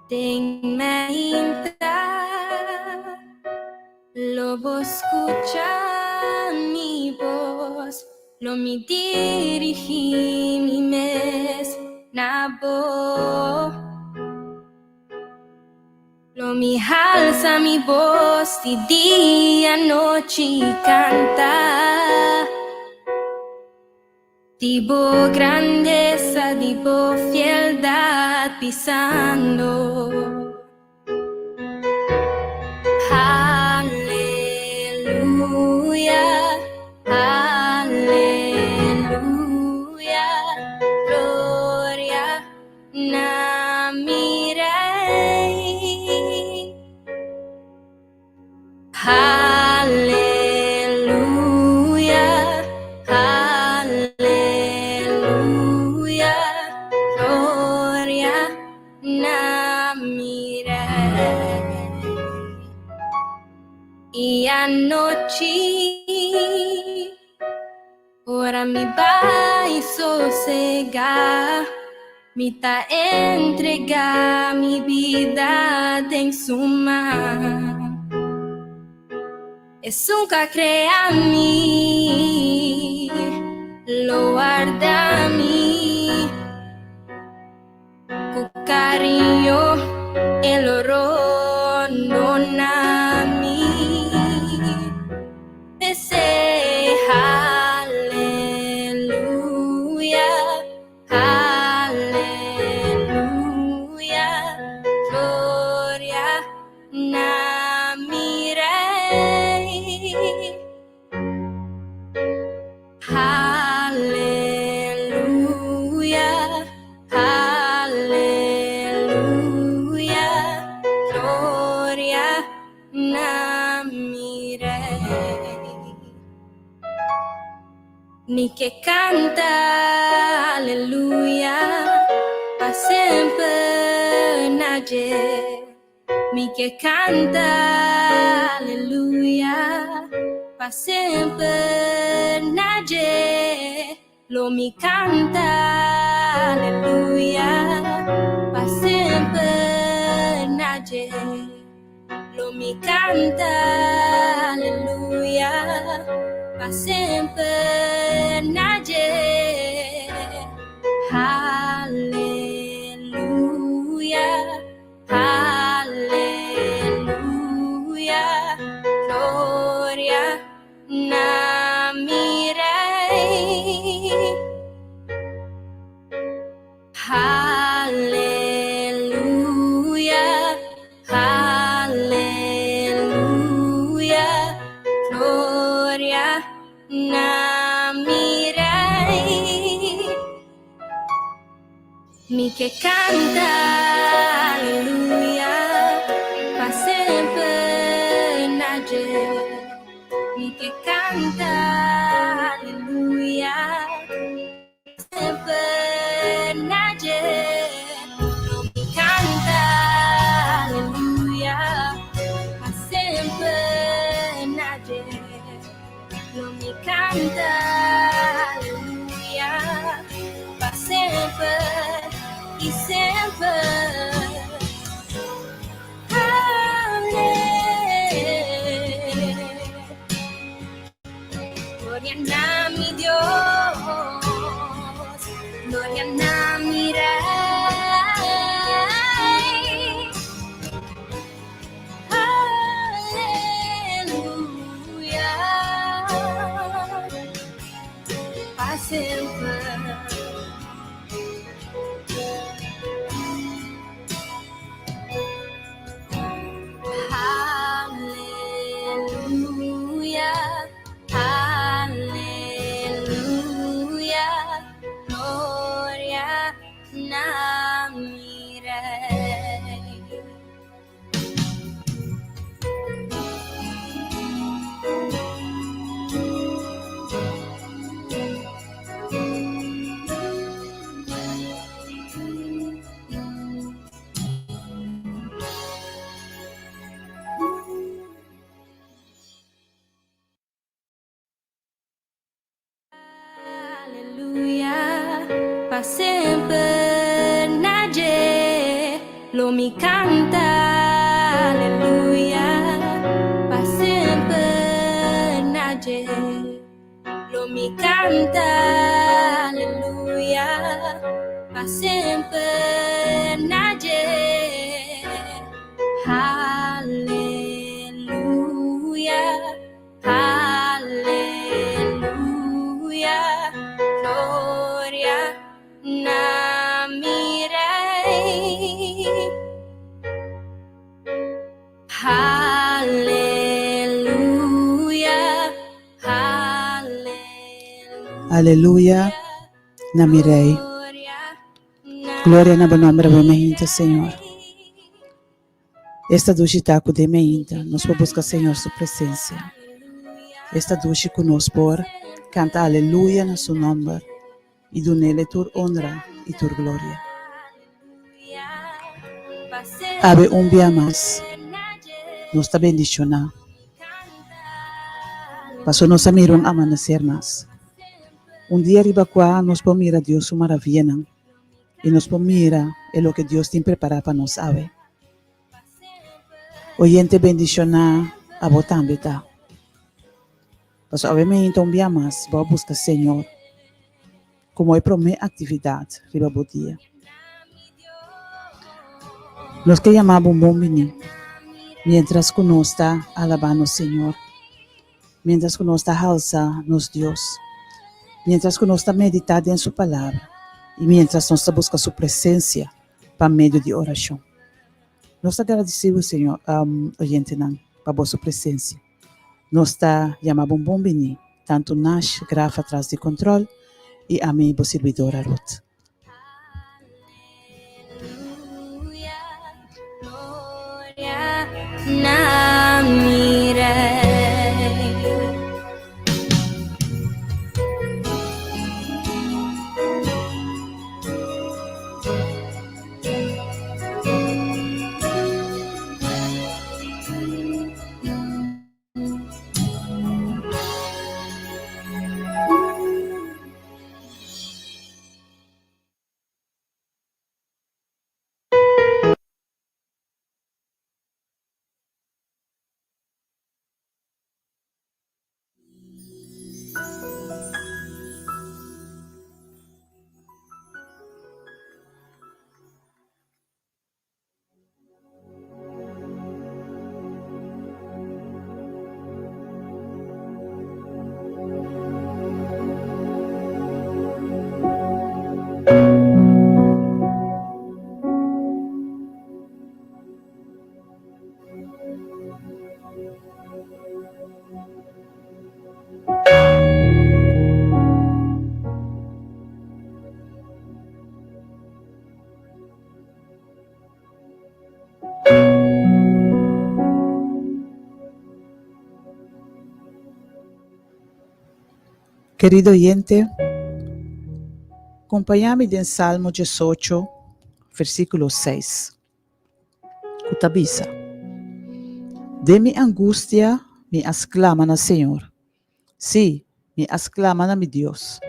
Ting mainta, lobo escucha mi voz, lo mi dirigí mi mes, nabo. Lo mi alza mi voz, di día, noche canta. Tipo grandeza, tipo fieldad pisando. Aleluya, aleluya, gloria na mi rey. Aleluya, aleluya, gloria na mi rey. Y anoche ora mi va y sosega, mi ta entrega mi vida en su mano. Es un que crea a mí, lo guarda a mí, con cariño el oro no a mí. Dice aleluya, aleluya, gloria na mi rey. Aleluya, aleluya, gloria na mi rey. Mi que canta aleluya, pa sempre nager. Mi que canta aleluya, pa sempre nager. Lo mi canta aleluya, pa sempre nager. lo mi canta, alleluia, pa sempre nage, alleluia, alleluia, gloria namirei, alleluia, alleluia, gloria namirei, mi che canta, alleluia, fa sempre nage, mi che canta, alleluia, sempre nage, non mi canta, alleluia, fa sempre nage, non mi canta, alleluia, fa sempre e sempre. Gloria a mi Dios, gloria a mi Rey, aleluya, para siempre. Aleluya, aleluya, gloria namirei. Alleluia, pa sempre nage, lo mi canta, alleluia, pa sempre nage, lo mi canta, alleluia, pa sempre nage, alleluia, alleluia, gloria namirei, alleluia, Aleluya, namirei. Glória na nombre de meinta, Senhor. Esta ducha está com de meinta. Nós vamos buscar, Senhor, sua presença. Esta ducha conosco por canta aleluia na seu nome e do nele tua honra e tua glória. Abre dia mais. Nos está bendicionando. Passou nos a mirar amanecer mais. Dia arriba qua nos podemos mirar Deus sua maravilha e nos podemos mirar o que Deus tem preparado para nós, sabe? Oyente bendicionar a vos também, tá? Mas obviamente dia mais, vou buscar Senhor como é para minha atividade, riba o dia. Nós que chamamos um bom menino, mientras que nós está alabando o Senhor, mientras que nós está alzando nos Deus, mientras que nós está meditando em sua palavra e mientras nós está buscando sua presença para meio de oração. Nós agradecemos, Senhor, oyente, para a sua presença. Nós está chamando um bom menino, tanto Nash, Grafa atrás de controle, e a minha servidora Ruth. Gloria namirei. Querido oyente, acompáñame en Salmo 18, versículo 6. Kutabisa. De mi angustia me exclaman al Señor. Sí, me exclaman a mi Dios.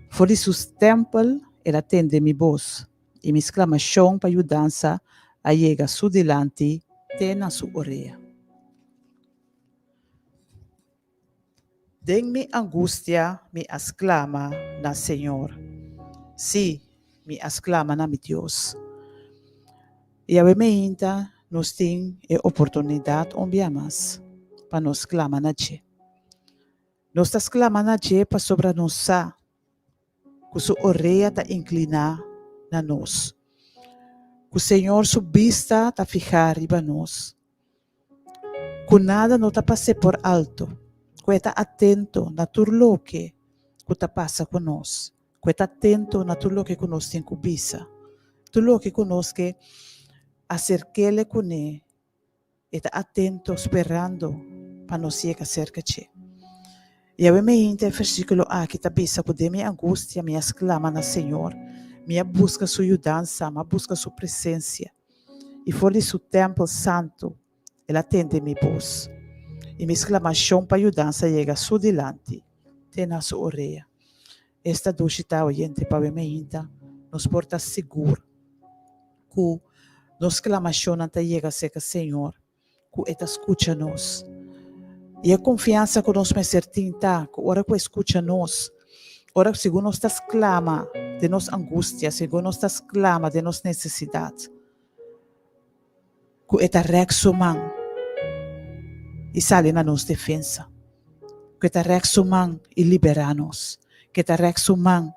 For de sus templos Él atende mi voz, y mi exclamación para ayudanza llega a su delante, ten a su orella. De mi angustia me exclama al Señor. Sí, me exclaman a mi Dios. E a ainda nós temos a oportunidade onde mais para nos clamar na Deus. Nós estamos clamando a Deus para sobre nós, que sua orelha está inclinada na nós. Que o Senhor, sua vista está fijada em nós. Que nada não está passando por alto. Que está atento na tudo que está passando com nós. Que está atento na tudo que nós temos que bisa. Tudo que nós que acerque-le com ele. Está atento, esperando para nos chegar cerca de Ele. E a mente, versículo A, que está bisa, que de minha angústia, me exclama no Senhor, me busca sua ajudança, me busca sua presença. E for de seu templo santo, Ele atende minha voz. E minha exclamação para ajudança chega a sua delante, tem na sua orelha. Esta duchita oyente para a mente, nos porta seguro, que nos exclamação não chega a ser o Senhor, que Ele escuta nós. E a confiança que nós me certinta, que ora que escuta nós, ora segundo nós estás clama de nossa angústia, segundo nós estás clama de nossa necessidade, que Ele reacciona e sai na nossa defesa, que Ele reacciona e libera-nos, que Ele reacciona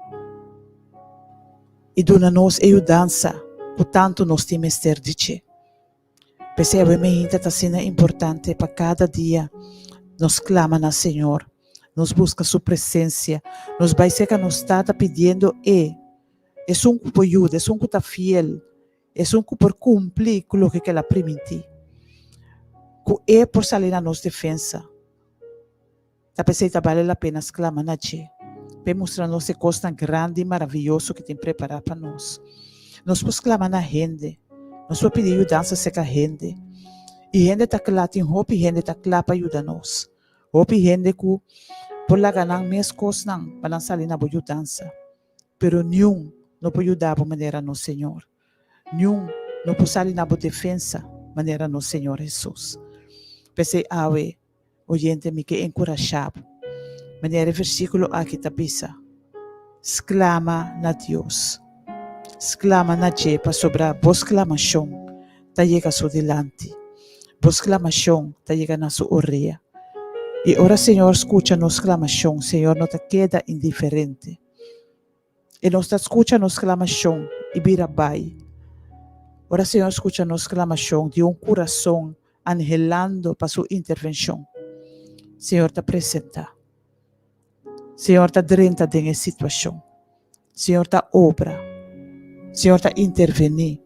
e dá-nos ajudança, que tanto nós temos ter de Ti. Pensei, a minha está sendo importante para cada dia. Nos clama ao Senhor, nos busca sua presença, nos vai ser que nos está pedindo é um que ajuda, é um que está fiel, é um que por cumprir com o que ela permitiu, que é por sair na nossa defesa. Tá pensei que vale a pena clamar a Deus, para mostrar-nos a coisa tão grande e maravilhosa que tem preparado para nós. Nós podemos clamar na gente, nós podemos pedir ajuda a gente. E gente está clara, tem roupa e gente está clara para ajudar-nos. Roupa e gente que por lá ganhar minhas coisas não, para lançar ali na boa ajudança. Pero nenhum não pode ajudar de maneira no Senhor. Nenhum não pode sair na boa defesa maneira no Senhor Jesus. Pensei, o gente me que encorajado. Maneira versículo aqui está bisa. Exclama na Deus. Exclama na Deus para sobre a vossa exclamação. Está chega a sua delante. Vossa exclamação está chegando na sua orelha. E ora, Senhor, escuta nossa exclamação. Senhor, não te queda indiferente. E não está escuta nossa exclamação e vira bai. Ora, Senhor, escuta nossa exclamação de coração anhelando para sua intervenção. Senhor, te apresenta. Senhor, te drenta de situação. Senhor, te obra. Senhor, te intervenir.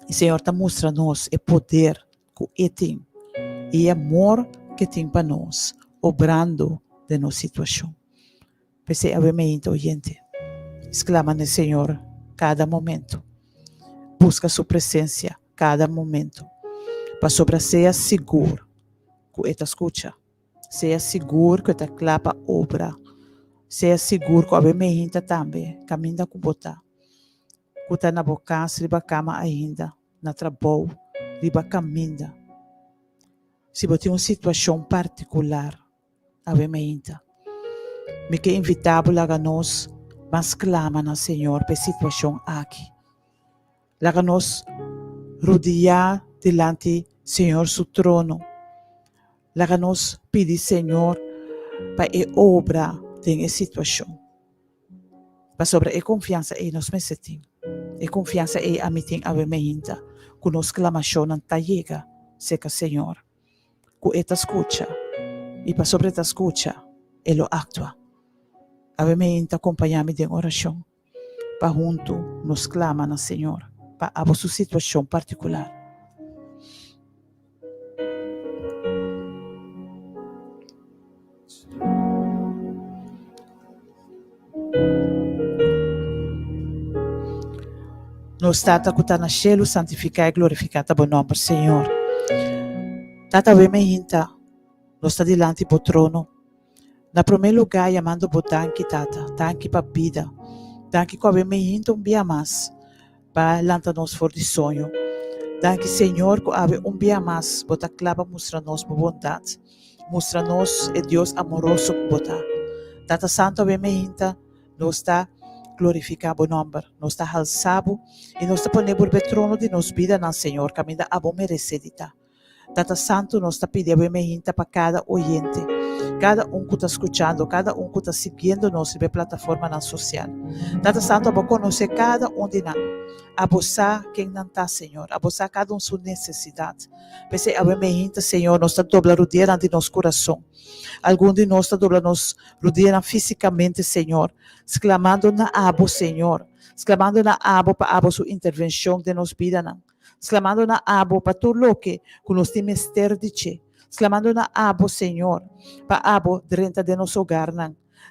E Senhor, te mostra-nos o poder que Ele tem e amor que tem para nós, obrando de nossa situação. Pensei, obviamente, oyente, exclama no Senhor cada momento. Busca sua presença cada momento. Para sobre seja seguro que Ele te escuta. Seja seguro que Ele te clapa obra. Seja seguro que obviamente também caminha com botar. Que está na boca, riba cama ainda, na trabalho, riba caminha. Se você tem uma situação particular, obviamente, me que invitável a nós, mas clama no Senhor para a situação aqui. Laga nós rodear delante Senhor seu trono. Laga nós pedir Senhor para a obra de situação. Para sobre a confiança em nós mesmos. E confiança em a mim obviamente, que nos clamação não chega, seca Senhor. Que Ele te escuta, e para sobre a escuta, ele actua. Ave me inta acompanhar-me em oração, para junto nos clama no Senhor, para a sua situação particular. Nos tata que está na cielo, santificar e glorificar o nome, Senhor. Tata, ave me inta, nos está diante do trono. Na primeiro lugar, chamando por tanque, tata, tanque para vida. Tanque que ave me inta dia mais, para lançar-nos fora de sonho. Tanque, Senhor, que ave dia mais, bota clava, mostra-nos bondade. Mostra-nos é Deus amoroso que bota. Tata Santo, ave me inta, nos está glorificar o nome, nos está alçado e nos está pondo por trono de nos vida no Senhor, que ainda a bom merecedita. Tata Santo, nos está pedindo para cada oyente, cada que está escutando, cada que está seguindo nos na plataforma na social. Tata Santo, a conhecer cada de nós, a buscar quem não está, Senhor, a buscar cada sua necessidade. Pensei, a Senhor, nos está dobrando o dia de nosso coração. Algum de nós está dobrando nos rodeia fisicamente, Senhor, exclamando na abo, Senhor, exclamando na abo para a sua intervenção de nos vida, exclamando na abo para tudo o que nos tem mister de che, exclamando na abo, Senhor, para abo dentro de nosso hogar,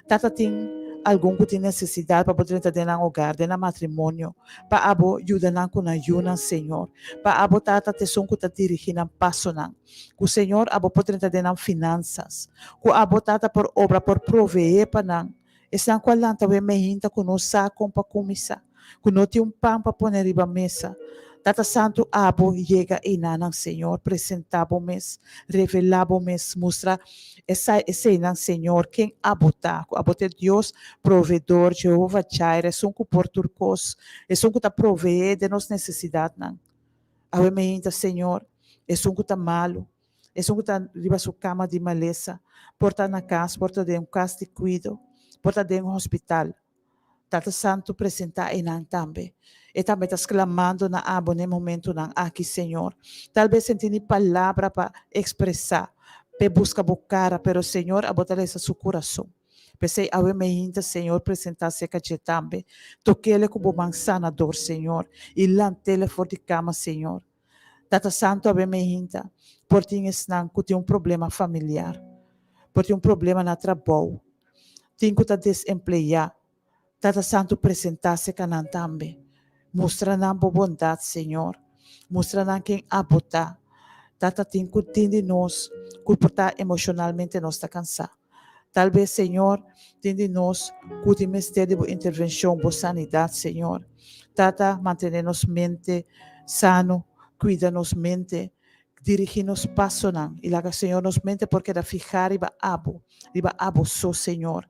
tata tem algum que tem necessidade para dentro de nosso hogar, de nosso matrimônio, para abo ajuda com ajuda, Senhor, para abo tata te som que está dirigindo passo, que o Senhor abo por dentro de nossas finanças, que abo tata por obra, por proveer para nós, estão falando também mehinta que nos sacam para começar, que não tem pão para pôr na mesa. Tata Santo, abo chega e não, Senhor, apresentava mês, revelava mês, mostra essa não, Senhor, quem abota, abote Deus, provedor, Jeová Jireh, são que por turcos, são que está proveer de nossas necessidades, não. Ave me Senhor, são que está malo, são que está riba sua cama de maleza, porta na casa, porta de casa de cuido, porta de hospital. Tata Santo, apresenta e não também. E também está clamando na abo no momento não aqui, Senhor. Talvez sentindo palavra para expressar, para buscar a cara, pero Senhor, abotar essa seu coração. Pensei, ave me Senhor, apresentar-se aqui também. Toquei-lhe como mansanador, Senhor, e lantele fora de cama, Senhor. Tata Santo, ave me por ti não que tem problema familiar, por ti problema na trabalho, tem que estar desempregado. Tata Santo, apresentar-se canan também. Mostra-nos bondade, Senhor. Mostra-nos quem abotar. Tata tem que de nós, comportar emocionalmente nós está cansado. Talvez, Senhor, tem de nós, que tem mistério de intervenção, de sanidade, Senhor. Tata, manter-nos mente sano, cuida-nos mente, dirigir-nos passo, e lá, Senhor, nos mente porque era fijar e va abo, só, Senhor.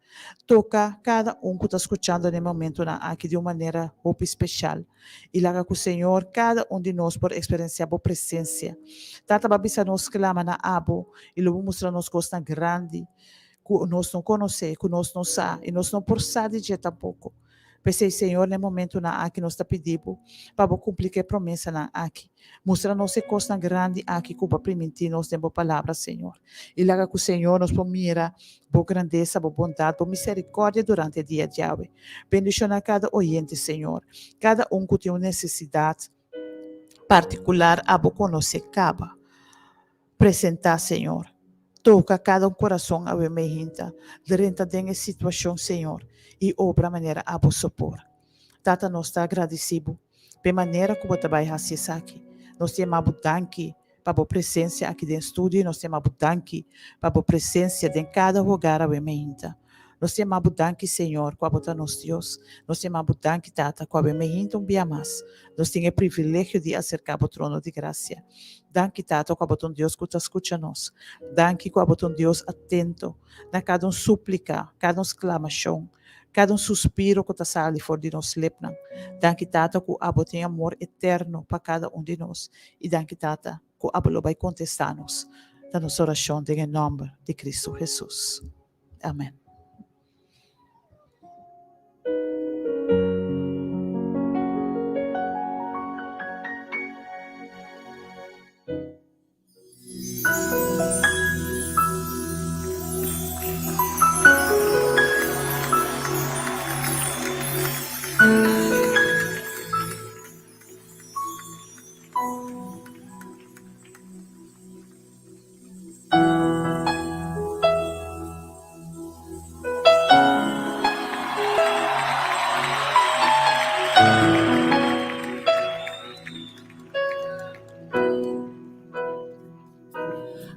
Toca cada que está escutando no momento aqui de uma maneira muito especial. E lá, que o Senhor, cada de nós por experienciar a presença. Tata, babisa nos clama na abo, e logo mostra-nos coisa grande, que nós não conhecemos, que nós não sabemos, e nós não por saber de tampouco. Pensei, Senhor, no momento aqui nós está pedindo para cumprir a promessa aqui. Mostra-nos coisa grande aqui que vai permitir nos ter palavra, Senhor. E lá que o Senhor nos mira, por grandeza, por bondade, por misericórdia durante o dia de hoje. Bendicionar cada oyente, Senhor. Cada que tem uma necessidade particular, a conhecer caba. Apresentar, Senhor. Toca cada coração a vermelhinta, dentro dessa situação, Senhor, e obra maneira a supor. Tata, nós está agradecido pela maneira como você vai fazer isso aqui. Nós temos tanque para a presença aqui dentro do estúdio, nós temos tanque para a presença em cada lugar a vermelhinta. Nós temos tanque, Senhor, com a bota nos Deus. Nós temos tanque, Tata, com a vermelhinta dia mais. Nós temos o privilégio de acercar ao trono de graça. Danke, Tata, com a botão Deus que está escutando-nos. Danke, com a botão Deus atento na cada súplica, cada exclamação, cada suspiro que está saindo fora de nós lepna. Danke, Tata, com a botão amor eterno para cada de nós. E danke, Tata, com a botão vai contestar-nos da nossa oração em nome de Cristo Jesus. Amém.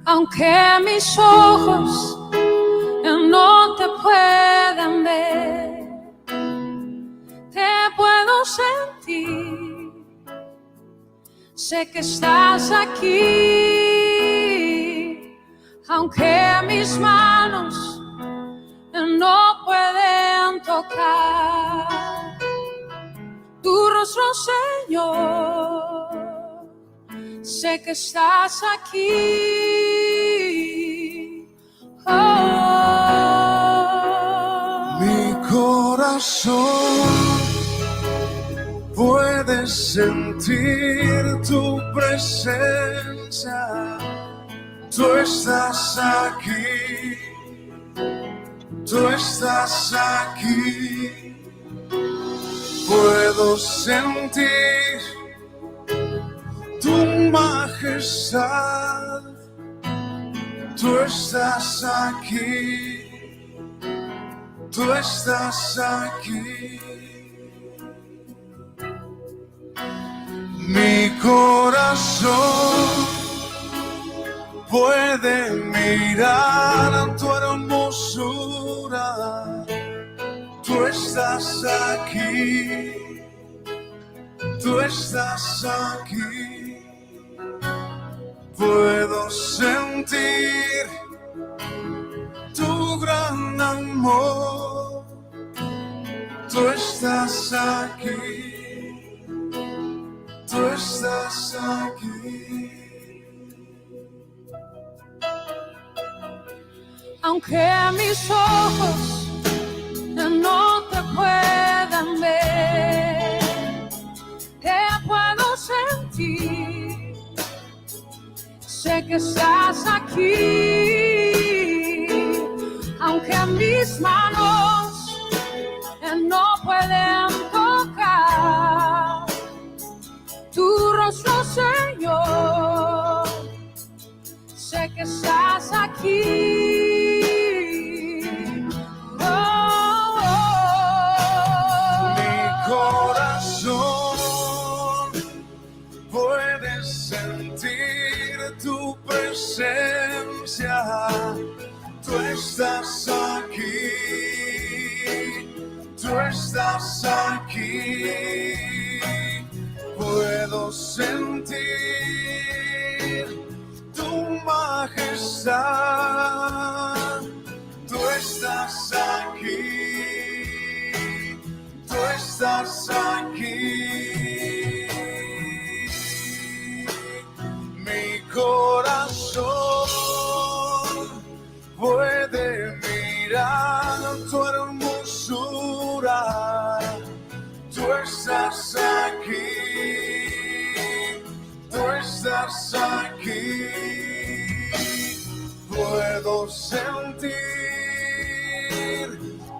aunque mis ojos no te puedan ver, te puedo sentir, sé que estás aquí, aunque mis manos no pueden tocar tu rostro, Señor, sé que estás aquí. Mi corazón puede sentir tu presencia. Tú estás aquí, tú estás aquí. Puedo sentir tu majestad. Tú estás aquí, tú estás aquí. Mi corazón puede mirar tu hermosura. Tú estás aquí, tú estás aquí. Puedo sentir tu gran amor. Tú estás aquí, tú estás aquí. Aunque mis ojos no te puedan ver, te puedo sentir, sé que estás aquí, aunque mis manos no pueden tocar tu rostro, Señor, sé que estás aquí. Mi corazón puede sentir tu presencia. Tú estás aquí, tú estás aquí. Puedo sentir tu majestad. Tú estás aquí, tú estás aquí. Mi corazón puede mirar tu hermosura. Tú estás aquí, tú estás aquí. Puedo sentir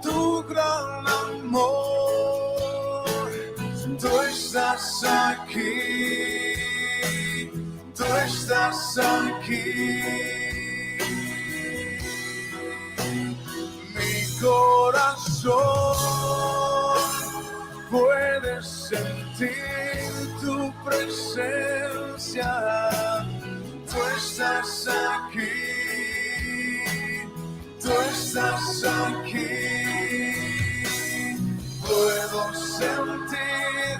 tu gran amor. Tú estás aquí, tú estás aquí. Mi corazón puede sentir tu presencia. Tú estás aquí, tú estás aquí. Puedo sentir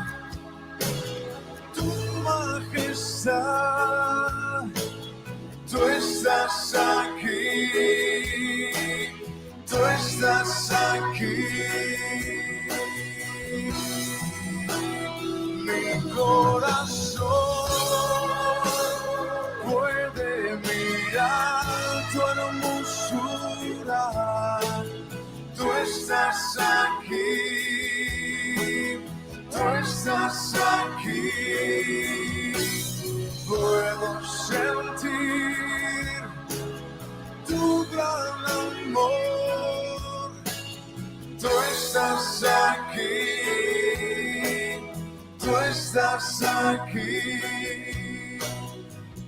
tu majestad. Tú estás aquí, tú estás aquí. Mi corazón puede mirar tu hermosura. Tú estás aquí, tú estás aquí. Puedo sentir tu gran amor. Tú estás aquí, tú estás aquí.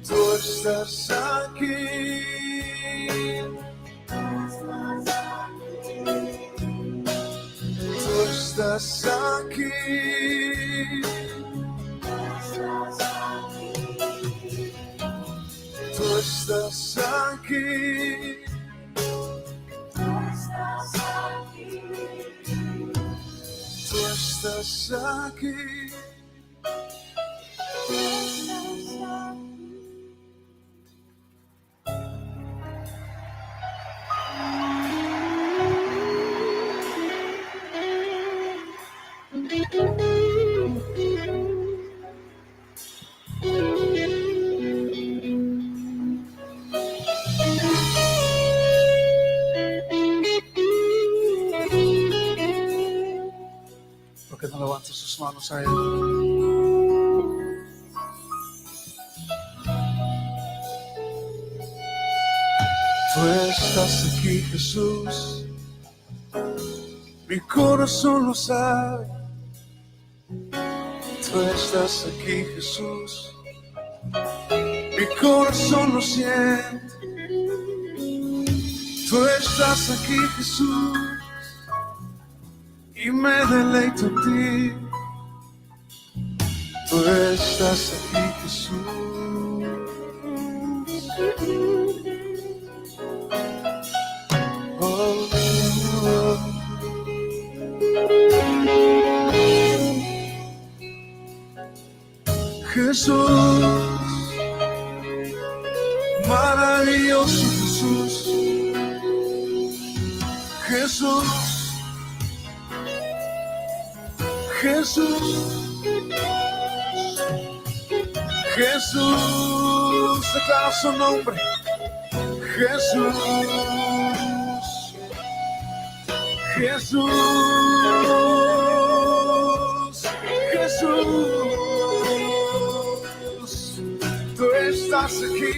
Tú estás aquí. Tú estás aquí. Tú estás aquí. Tú estás aquí. ¿Por qué no levanta sus manos a Él? Tú estás aquí, Jesús. Mi corazón lo sabe. Tú estás aquí, Jesús. Mi corazón lo siente. Tú estás aquí, Jesús. Y me deleito en ti. Tú estás aquí, Jesús. Oh, oh. Jesús, maravilloso Jesús. Jesús, Jesús, Jesús, declara su nombre. Jesús, Jesús, Jesús, tú estás aquí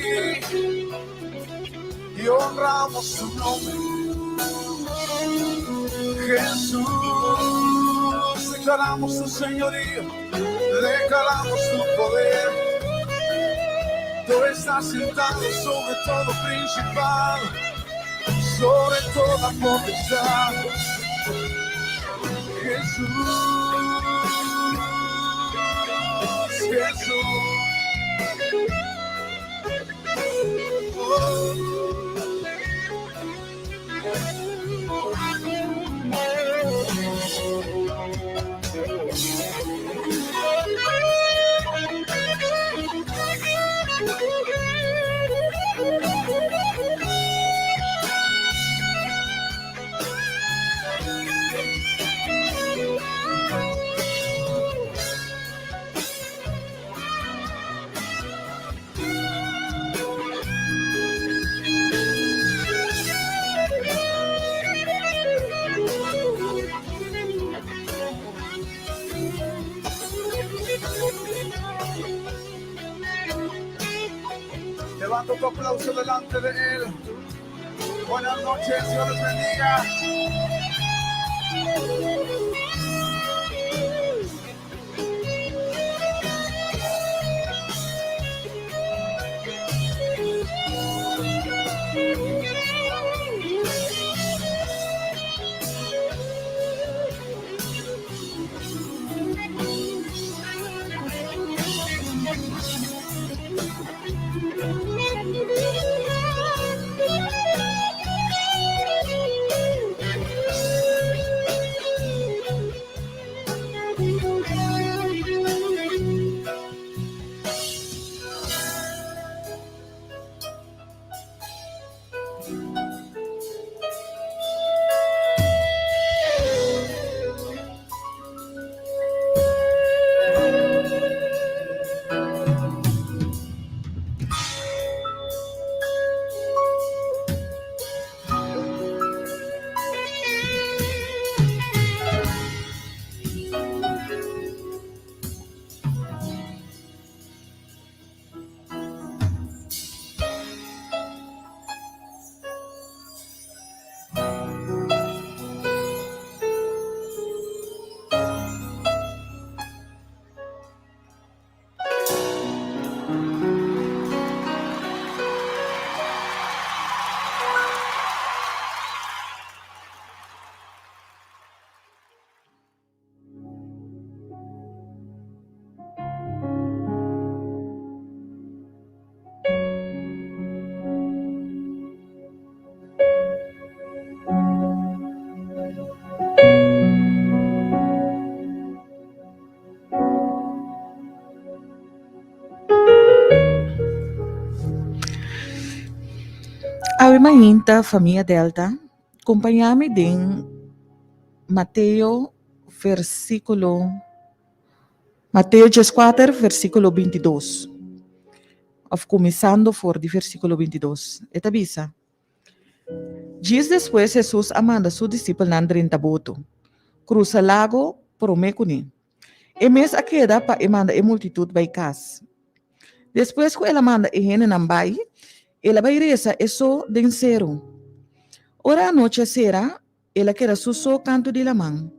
y honramos tu nombre. Jesús, declaramos tu señorío, declaramos tu poder. Tú estás sentado sobre todo principado, sobre toda potestad. Jesús, Jesús. Levanta tu aplauso delante de Él. Buenas noches, Dios les bendiga. Ave mainta, família Delta, acompanhame din Mateus 14, versículo 22. Of começando for de versículo 22. Eta bisa. Dias depois, Jesus amanda su discípulo nandrin taboto. Cruza lago, promecuni. E mes a queda pa emanda e multitud by cas. Depois que ela manda e hene nambai, ela vai reza eso den cero. Ora anochecera, ela queda suso canto de la man.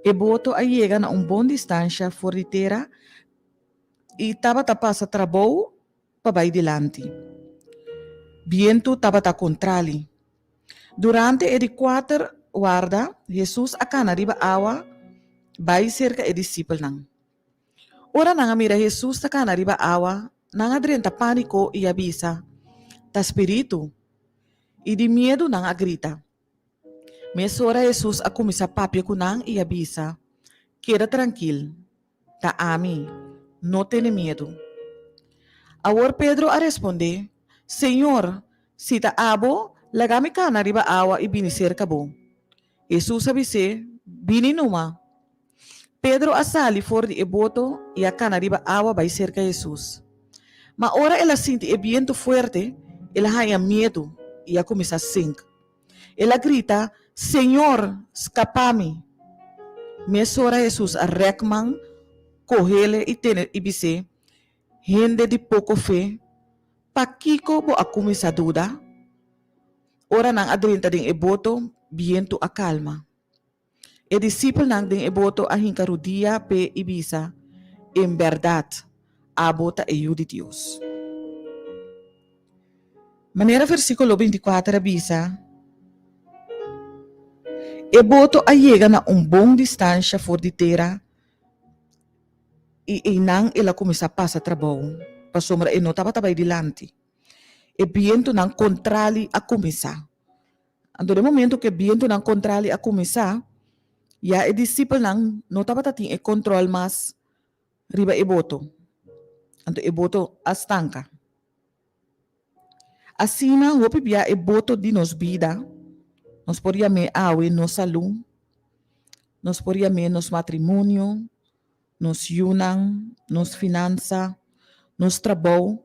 E boto a llega na bom distância forritera e tava tapasa trabou pa vai dilante. Viento tava ta contrali. Durante e di 4 guarda, Jesus akana riba awa, vai cerca e discípulo nang. Ora nanga mira Jesus takana riba awa, nanga drenta pânico e avisa, ta espírito, e de medo nanga grita. Mesora Jesus a começar papia kunang e avisa, queda tranquilo, ta ami, não tenha medo. Agora Pedro a responder, Senhor, se ta abo, lagami ka na riba awa e biniser ka bo. Jesus avise, bini numa. Pedro asali for de eboto e a cana riba awa vai cerca Jesus. Ma ora ela sinti e viento fuerte, ela haya medo e a começa a sink. Ela grita, Senhor, escapa-me. Mesora Jesus a rekman, correle e tene e bise, rende de pouco fé, pakiko bo a começa a duda. Ora nang adrinta ding eboto, viento a calma. E discípulo nang ding eboto a hinkarudia pe ibisa, em verdade, abota e de Deus. Maneira versículo 24 avisa, eboto a llega na bom distância for de terra e nang ela começa a passar trabalho, para sombra e não estava tabay dilante. E viento nang contrali a começar. Ando de momento que viento nang contrali a começar, ya e discípulo nang não estava tating e control mas riba eboto. Ando eboto astanca. Asina hopi bia eboto di nos vida, nos podia me awe nos salud, nos podia me nos matrimônio, nos yunang, nos finança, nos trabalho.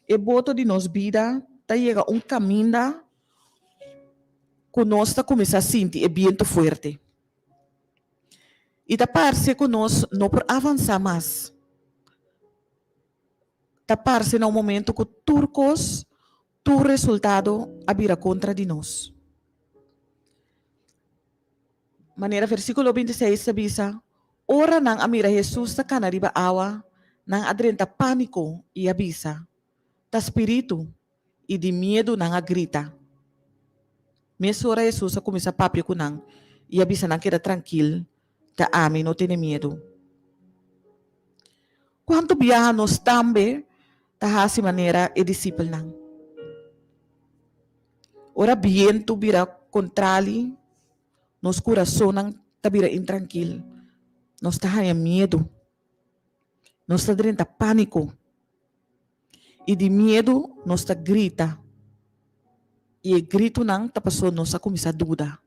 Eboto di nos vida, ta llega caminho que nós ta começa a sentir e viento fuerte. E ta parece que nós não por avançar mais. Ta parece no momento que turcos tu resultado abira contra de nós. Maneira versículo 26 avisa, ora nang amira Jesus ta kanariba awa, nang adrenta pânico e avisa, ta espírito e de medo nang agrita. Mesora Jesus a começa papia kunang e avisa nang queda tranquilo, ta ami não tem medo. Quanto biyaha nos tambe, ta hasi maneira e discípulo nang. Ora viento vira contrali, nos coração nang tabira intranquilo, nos tahaya medo, nos ta drenta pânico, e de medo nos ta grita, e grito nang tapasou nos a começar a dúvida.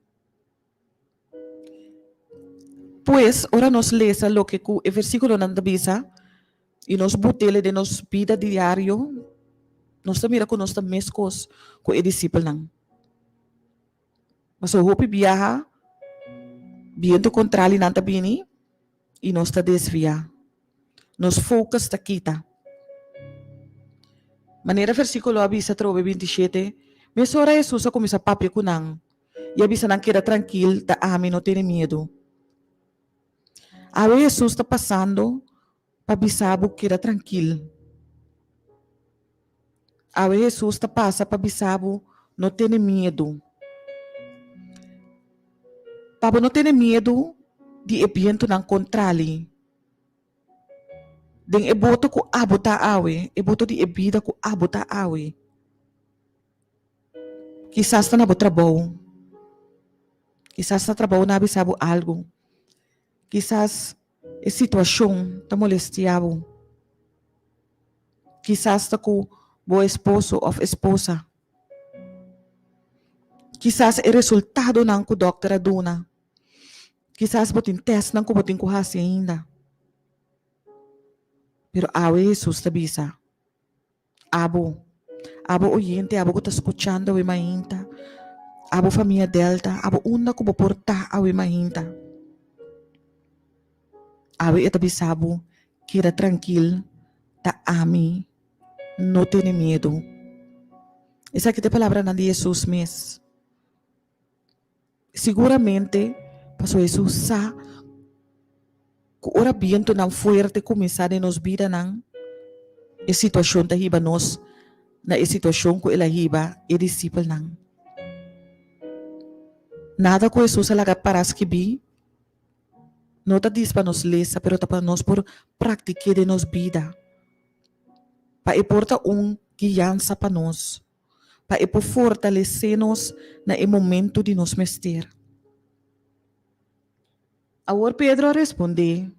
Pues, ora nos lesa lo que o versículo nang tabisa, e nos butele de nos vida diário, nos ta mira ko nos ta meskos ko e discípulo nang. Mas o hopi biyaha, viento contrali nanta bini, e nos ta desvia. Nos focus ta kita. Maneira versículo avisa trove 27, mesora Jesus a começa papia kunang, e avisa nang queda tranquilo, ta ami não tem medo. Ave Jesus ta passando, pa bisabo queda tranquilo. Ave Jesus ta passa pa bisabo, não tem medo. Pabo não tem medo de evento nang contrali. Den eboto ko abota awe, eboto di ebida ko abota awe. Quizás na bo trabalho. Quizás na trabalho na bisabo algo. Quizás a situação ta molestiabo. Quizás ta ko bo esposo ou esposa. Quizás é resultado ng ku doktora duna. Quizás botin test ng kubotin kuhasi ainda. Pero awe Jesus tabisa. Abo oyente, abo ko ta escuchando awe mahinta. Abo família Delta, abo una ko boporta awe mahinta. Awe etabisabo, kira tranquil, ta ami, no tiene medo. Essa aqui é a palavra de Jesus mesmo. Seguramente, pastor Jesus sa, que ora viento não fuerte começar em nos vida não, e situação ta hiba nos, na e situação ko ela hiba, e disciple não. Nada ko Jesus alaga paras que bi, não ta diz para nos lesa, pero ta para nos por praticar de nos vida. Pa importa guiança para nós. Pa por fortalecer-nos na momento de nos mester. Agora Pedro responde,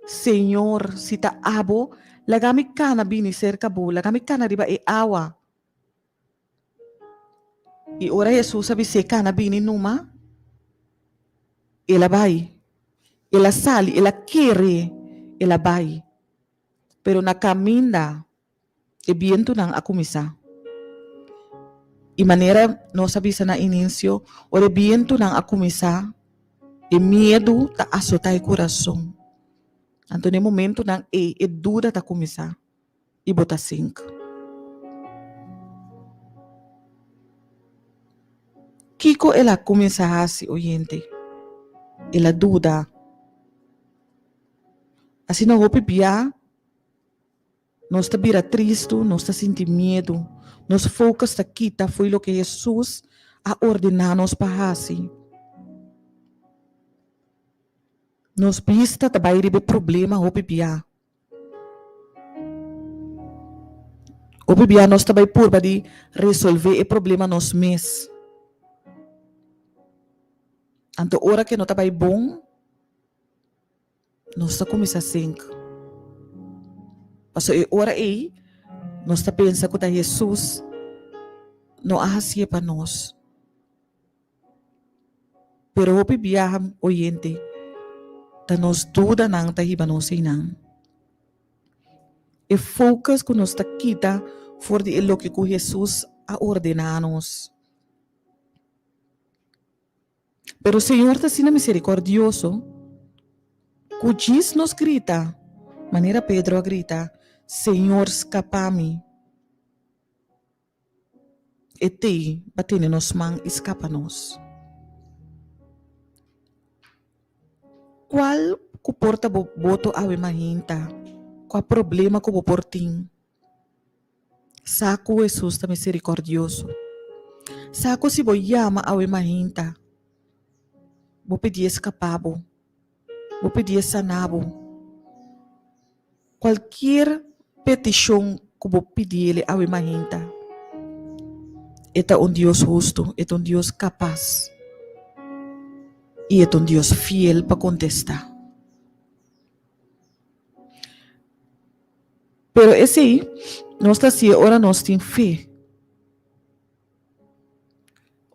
Senhor, se ta abo, lagami ka na bini cerca bo, lagami ka na riba e awa. E ora Jesus sabi se ka na bini numa, ela vai, ela sali, ela quer, ela vai. Pero na caminda, e viento nang akumisa. E maneira não sabia na início, o viento nang akumisa, e medo ta azotar o coração. Então, no momento nang e dura ta começar, e botar 5. Kiko ela começa a se oyente, ela duda. Assim não vou pipiar, nós está vira triste, nós está sentir medo, nos foco está quita foi o que Jesus a ordenar-nos para fazer. Nos vista também ribe problema o bibia. O bibia nós também por de resolver o problema nos mes. Anto hora que não também bom, nós está começa a cinco. Paso hora aí, nós está pensa que Jesus não ahasia para nós. Pero o bibia oyente. Ta nos duda nang tahiba nos inang. E focus ko nos takita for di ilo que Jesus a ordenanos. Pero Senhor ta sina misericordioso, kujis nos grita, maneira Pedro grita, Senhor escapa-me. E te batine nos mang escapa-nos. Qual ko porta boto awe mahinta? Qual problema ko porting? Sako Jesus ta misericordioso. Sako si boyama awe mahinta. Bo pedi escapabo. Bo pedi sanabo. Qualquer petição ko bo pedi ele awe mahinta. Eta Deus justo, eta Deus capaz. E é um Deus fiel para contestar. Pero esse aí, nós está assim, ora nós temos fé.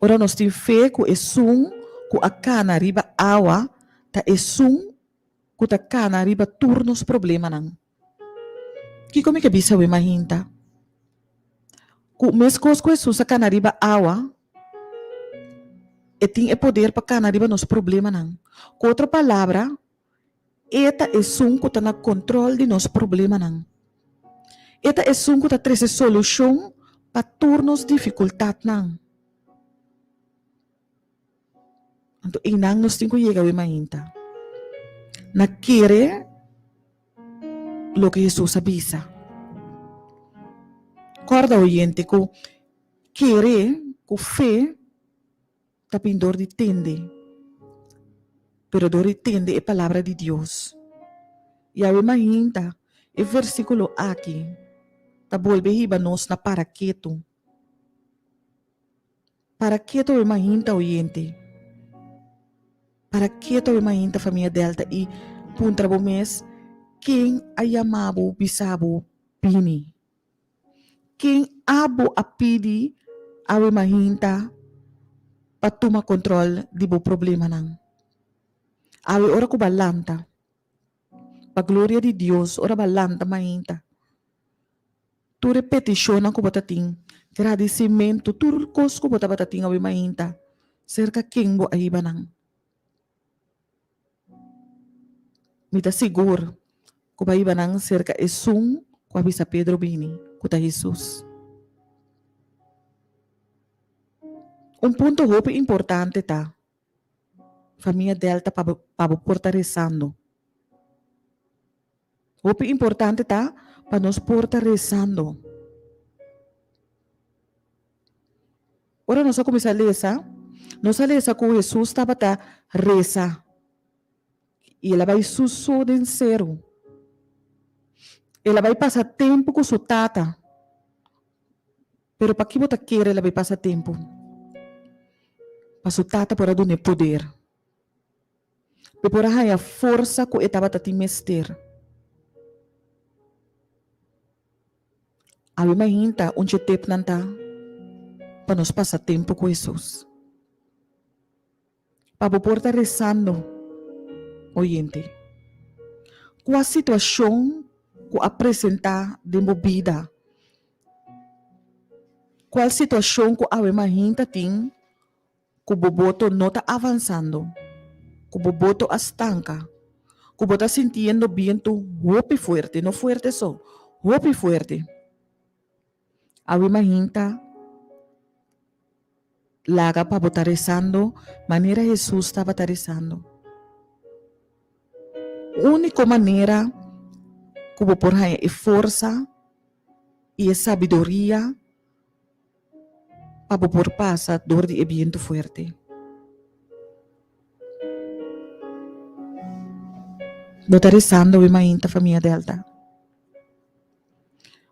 Ora nós temos fé que é sum, que a cana riba awa, ta é sum, que a cana riba turnos problema não. Que como é que bisa o imaginta? Que mesmo que Jesus a cana riba awa, e tem poder para canariba nos problemas não. Com outra palavra, eta é um que está no controle de nos problemas não. Eta é um que está trazendo solução para turnos dificuldade não. Então, inang nos tem que chegar a imaginta. Na querer lo que Jesus avisa. Corda oyente que querer, com fé, tapi dor de tende. Pero dor de tende é palavra de Deus. E a imaginta, e versículo aqui, ta volve hiba nos na paraqueto. Paraqueto é imaginta oyente. Paraqueto é imaginta família Delta e puntra bo mes, quem ayamabo bisabo pini. Quem abo a pidi a imaginta patuma control di bo problema nang. Awi ora ko balanta. Pa gloria di Dios, ora balanta mainta. Tu repetition ang ko batating, agradecimento, turkos ko batating awi mainta. Cerca king bo aiba nang. Mita sigur, ko ba iba nang cerca esung, ko abisa Pedro bini, kuta Jesus. Un punto hope importante ta. Família Delta para fortalecendo. Hope importante tá para nos fortalecendo. Ora nós vamos começar a ler, nós ler com Jesus estava tá reza. E ela vai sussurrar zero. Ela vai passar tempo com sua tata. Pero para que você quer, ela vai passar tempo. Para sua tata para dar poder. Para a força que estava te mester. Abi mahinta onde tep nanta para nos passar tempo com Jesus. Para porta rezando, oyente. Qual a situação que apresentar de movida? Qual situação que abi mahinta tem que o boboto não está avançando? Que o boboto estanca? Que o boboto está sentindo viento golpe fuerte, não fuerte só, golpe fuerte. Abi mahinta laga para botar rezando, maneira Jesus estava rezando. Única maneira que vou pôr é força e sabedoria para pôr passa dor de viento fuerte. Botar rezando, abi mahinta família Delta.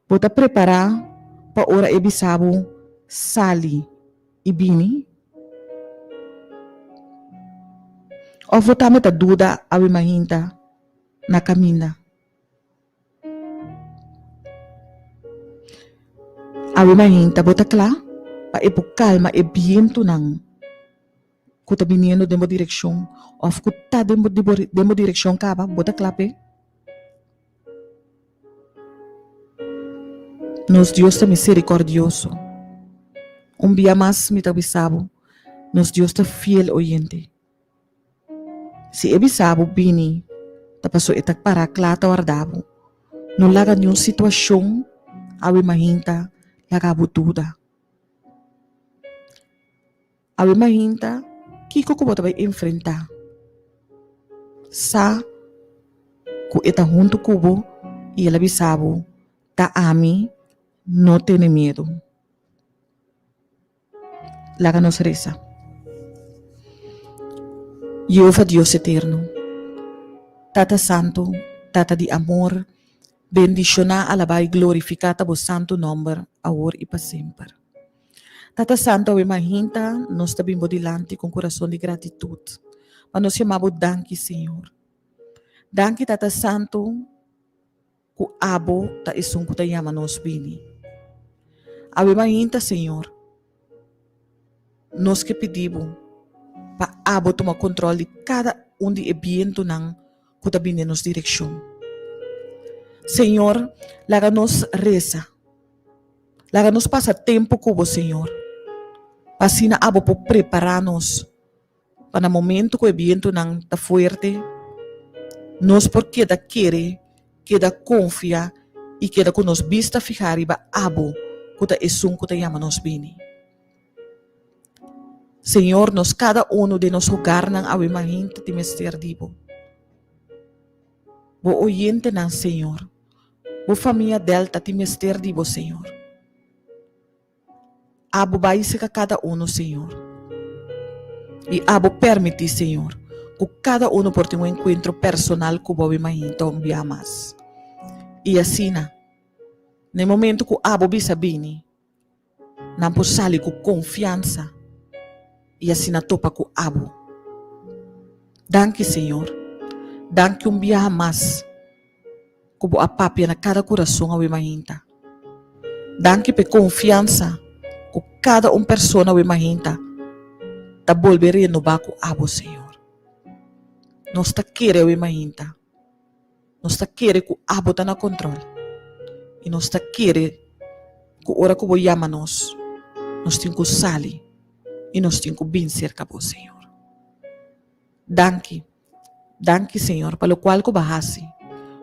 Botar preparar pa ora ebisabo sali ibini. O votame ta duda awi mahinta na kamina. Awi mahinta botakla pa epukal ma ebiento nang kuta biniendo demo direksyon of kuta demo direksyon ka ba botakla pe. Nos Dios está misericordioso. Un día más me avisabo. Nos Dios está fiel oyente. Si avisabo bini, tapos itak para klata wardabo. No laga niyong sitwasyon, awi mahinta, lagabo duda. Awi mahinta, kiko ko ba tabay enfrenta. Sa, ku ita junto kubo, ialabisabo, taami, no tiene miedo. Láganos reza. Jehová Dios eterno, Tata Santo, Tata de amor, bendiciona, alaba y glorificata vos santo nombre, ahora y para siempre. Tata Santo, awe mahinta, nos tabimos dilante con corazón de gratitud. Mas nos chamamos danki, Senhor. Danki, Tata Santo, ku abo ta isung ku tayama nos bini. Awe mahinta, Senhor, nos que pedimos pa abo toma controle de cada de evento nang kutabine nos direksyon. Senhor, laga nos reza, laga nos passa tempo kubo, Senhor, pasina abo po preparar-nos para momento que o evento nang ta fuerte, nos porque da querer, que da confia e que da com nos vista ficar iba abo kuta esung kuta yama nos bini. Senhor, nos cada de nos lugar ng awi mahinta ti mester dibo. Bo oyente ng Senhor, bo família Delta ti mester dibo, Senhor. Abo baise ka cada Senhor. E abo permitir, Senhor, que cada por ter encontro personal com o awi mahinta o biamas. E assim, no momento que abo bisa bini, não possali com confiança, e assim na topa com abo. Danke, Senhor. Danke biya mas. Kubo apapia na cada coração awi mahinta. Danke pe confiança com cada persona awi mahinta. ta volver renovar com abo, Senhor. Nós tá querendo imaginta. Nós tá querendo que o abo tá na controle. E nós tá querendo que a hora que você chama nós temos que sair e nós temos que bem cerca do Senhor. Danke, Senhor, pelo qual que bahasi,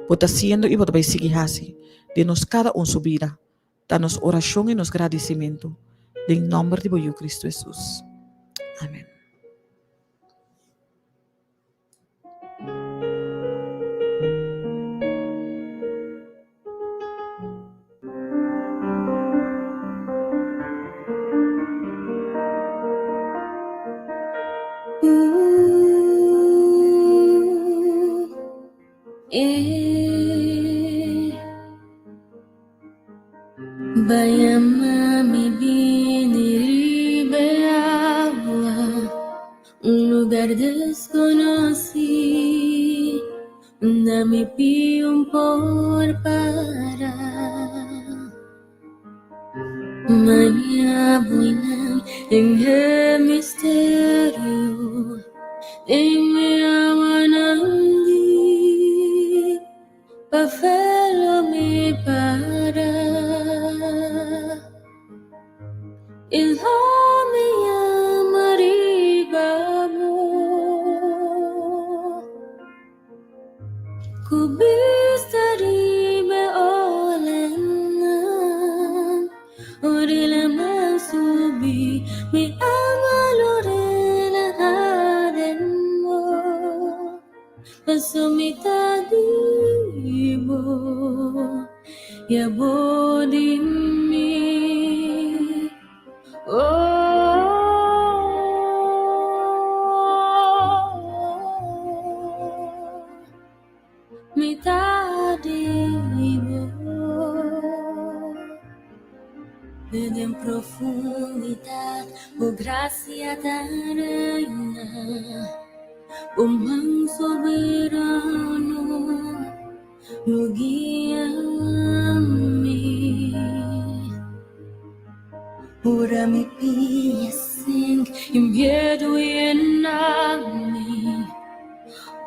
por sendo e por vai seguir assim, de nós cada subida, da nos oração e nos agradecimento, em nome de Jesus Cristo Jesus. Amém. Bayama biniri beawa, um lugar desconhecido, me piam por parar. Manhã buena em mistério, em minha manandi, pa felo me parar. Il me amarigamo, kubistari me olenan, orile me subi, mi amalorena hadenmo, pasumita dibo, ya bodimi. En profundidad, oh gracia tan reina, oh man soberano, oh guíame. Ora mi pia sing, inviedo en nami,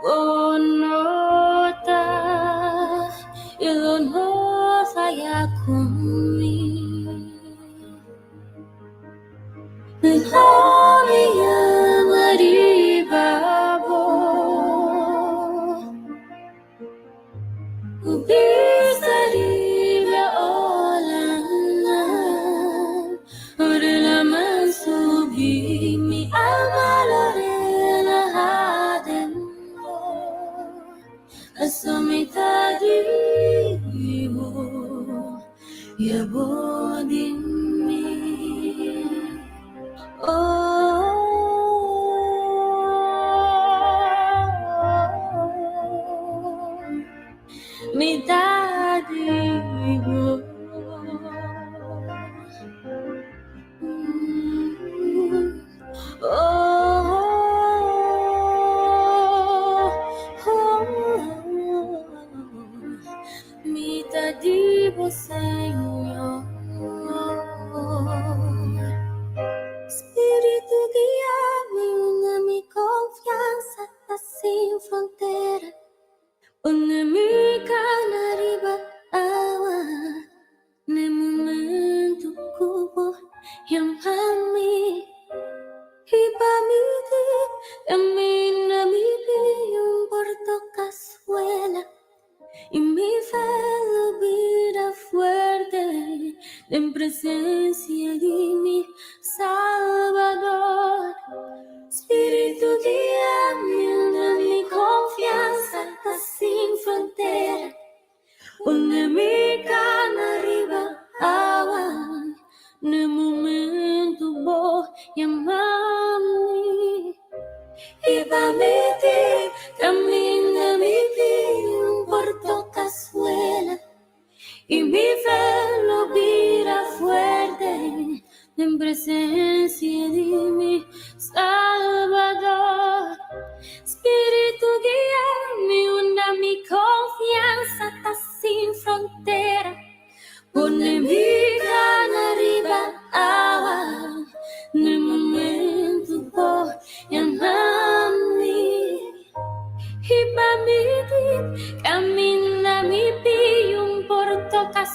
oh nota, il honor saya kumi. Gloria maribabo, ubisaribe olana, orela mansubi mi amalorela hademo, asomita divo, yabodimi. Mi digo, mi digo, Senhor. Espírito guia-me, una mi confiança sem fronteira. Una mi canariba awa, ne momento cubo, yamami, hipamiti, amina mi un porto cazuela, y mi fe vida fuerte, en presencia de mi Salvador. Espírito guia-me, una mi confianza sin frontera, una mi canariba awa, ne momento bo yamami, ibamiti, camina mi un porto cazuela, y mi fe lo vira fuerte, en presencia de mi Salvador. Espírito guia-me, una mi confianza está sin frontera, pone mi canariba agua, no momento por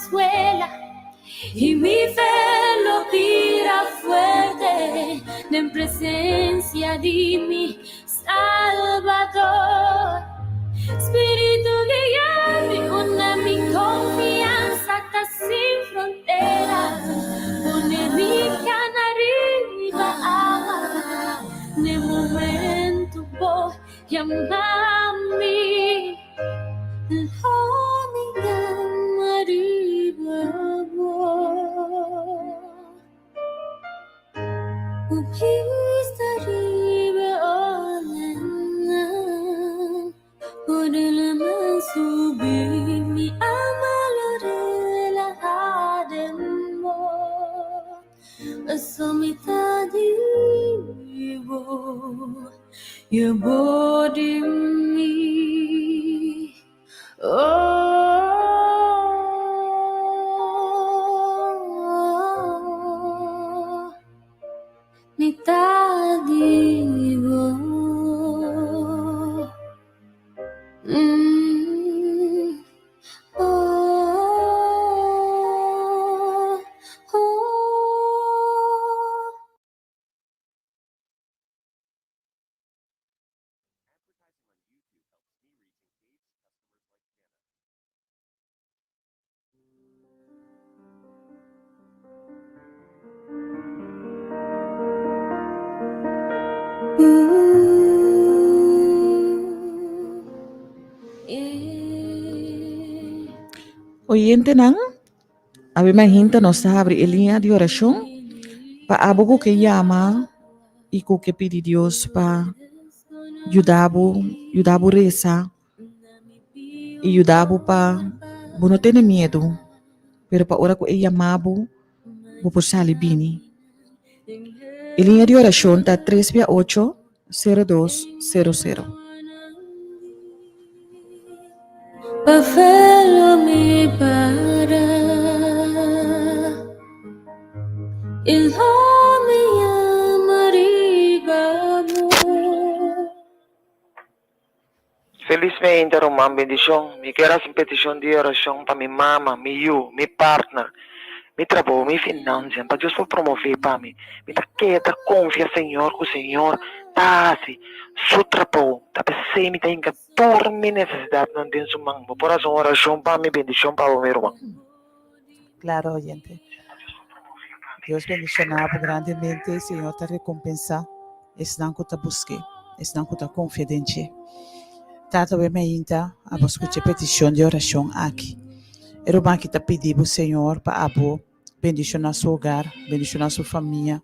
suela y mi velo tira fuerte en presencia de mi Salvador. Espíritu guíame, una mi confianza está sin frontera. Pone mi cana arriba, nel momento voy llamarmi. Homie llama arriba, Upista arriba, por el man subir mi alma la ademor. La sommità di your body me. Oh, mitad digo. Oh, oh. Oyente nang, abi mahinta nos abre a linha de oração para abo que llama e que pede Deus para ajudar reza e ajudar para não ter medo, pero para ora que chamabo, por salir bem. A linha de oração está 368-0200. Buffalo mi para il nome amarigamo. Felizmente, Román, bendición. Me queda sin petición de oración para mi mamá, mi yo, mi partner, mi trabajo, mi finanzas, para Dios por promover para mí. Me da quieta, confía, Señor, que o Señor está así. Su trabajo, está pensando, me tenga por mi necesidad, no tiene su mano. Por eso, oración para mi bendición para mi hermano. Claro, oyente. Deus bendicionava grandemente, Senhor, te recompensa. Esse não que te busque, esse não que te confia em ti. Tata, eu me ainda a buscar petição de oração aqui. Eu vou aqui te pedir, Senhor, para abo bendicionar seu hogar, bendicionar sua família,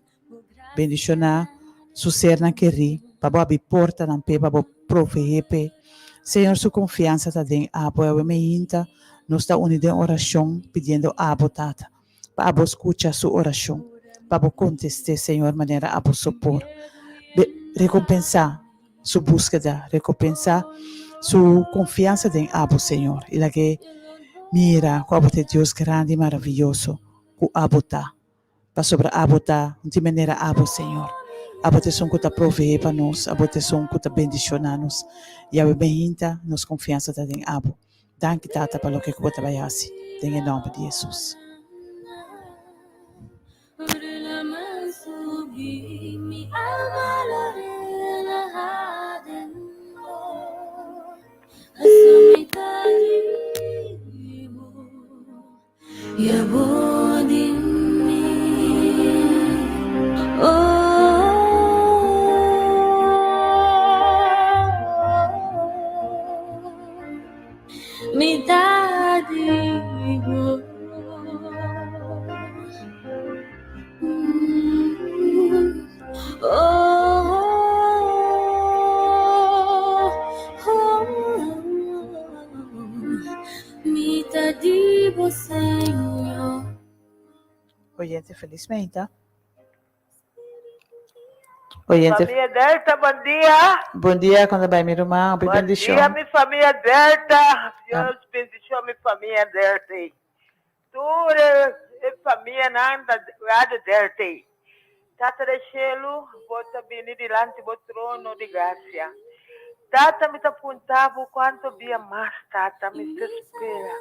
bendicionar sua ser na querer, para abrir porta na pé, para prover pé. Senhor, sua confiança está dentro abo, eu me ainda nós está unidos em oração, pedindo abo, Tata. Para abo escutar sua oração, para abo contestar, Senhor, maneira abo supor, recompensar sua búsqueda, recompensar sua confiança em abo, Senhor. E lá que mira, com abo de Deus grande e maravilhoso, com abo tá, para sobre abo tá, de maneira abo, Senhor. Abo te som que te provee para nós, abo te som que te bendicionar-nos, e abo bem-vinda, nos confiança em abo. Danke, Tata, para o que você vai fazer, em nome de Jesus. Mi alma lorena adentro, y abo di me. Mi digo. Mita digo, Senhor. Oyente, felizmente. Oyente, Família Delta, bom dia. bom dia, quando vai, minha irmã, Bom bendição. dia, minha família Delta. Deus bendição minha família Delta. Toda família nanda Rádio Delta. Tata de Chelo, bota bem delante do trono de graça. Tata, me apuntava quanto dia mais, Tata, me espera.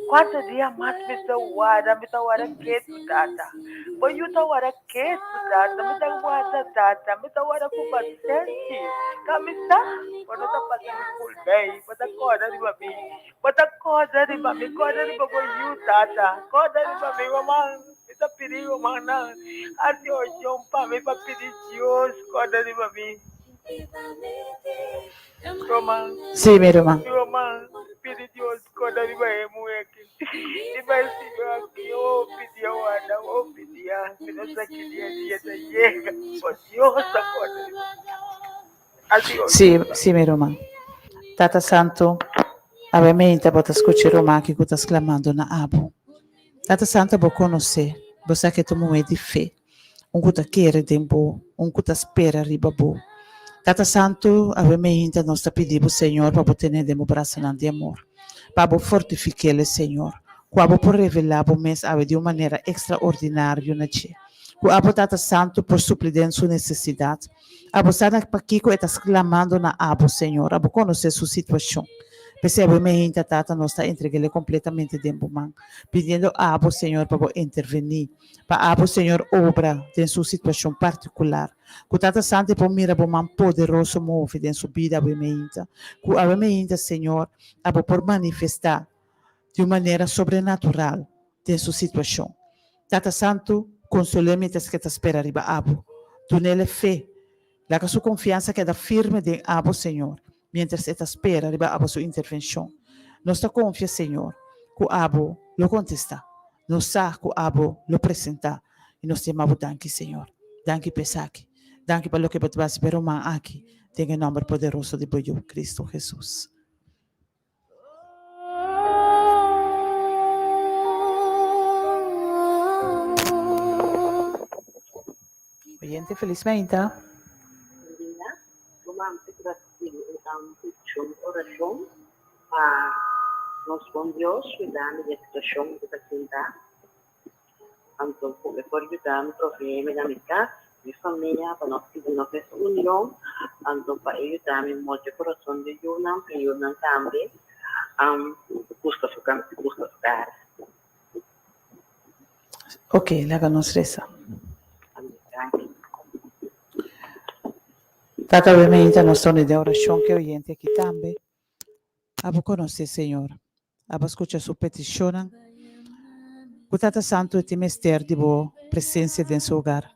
Quanto dia mais me tawara quieto, Tata. Pois eu tawara quieto, Tata, me tawara, Tata, me tawara com paciente. Camisa, quando tá passando por bem, bota corda de babi, bota corda de babi, Tata, corda de babi, mamãe. Está perigo, mana. Assim, hoje, para mim, para pedir Deus, corda de babi. Roma, Sí, mi hermano. Roma, pedi Deus quando ele vai morrer aqui. E vai se aqui, oh, pedi a guarda, oh, pedi a, que não sei que dia chega. Por Deus, acorda. Assim, Sí, sí, mi hermano. Tata Santo, ovviamente, bota escuchar Roma que tu estás clamando na abo. Tata Santo, vou conhecer, você que tu moe de fé. Que tu quer de bo, que tu espera riba bo. Tata Santo, ovviamente, nós te pedimos, Senhor, para ter um braço de amor, para fortificar o Senhor, para por revelar o mês de uma maneira extraordinária na Che. Que Tata Santo por suprir sua necessidade. Você está aqui que está clamando na abo, Senhor, para conhecer sua situação. Obviamente, Tata, nós está entregando completamente dentro do man, pedindo a abo, Senhor, para intervenir, para abo, Senhor, obra em sua situação particular. Que Tata Santo por mira o man poderoso move em sua vida, obviamente. Que obviamente, Senhor, abo por manifestar de uma maneira sobrenatural em sua situação. Tata Santo, consolamente que te espera riba abo. Tu nele fé, la sua confiança queda firme de abo, Senhor. Mientras te espera riba abo sua intervenção. Nossa confia, Senhor, que abo lo contesta. Nos sabe que abo lo presenta. E nós temamos danke, Senhor. Danke pesaki. Danke para lo que você vai esperar aqui. Tenha nome poderoso de Boio, Cristo Jesus. Oyente, felizmente. Oração a nós com Deus, cuidando da situação que está sendo. Então, por ajudar no problema da minha casa, minha família, para nós que nós temos união, então, para ajudar no molde coração de Yunam, que Yunam também, busca ficar. Ok, lá nos reza. Tata, obviamente, nós estamos de oração que oyente aqui também. Abo conhecer, Senhor. Abo escutar sua petição. O Tata Santo é mestre de boa presença dentro do seu hogar.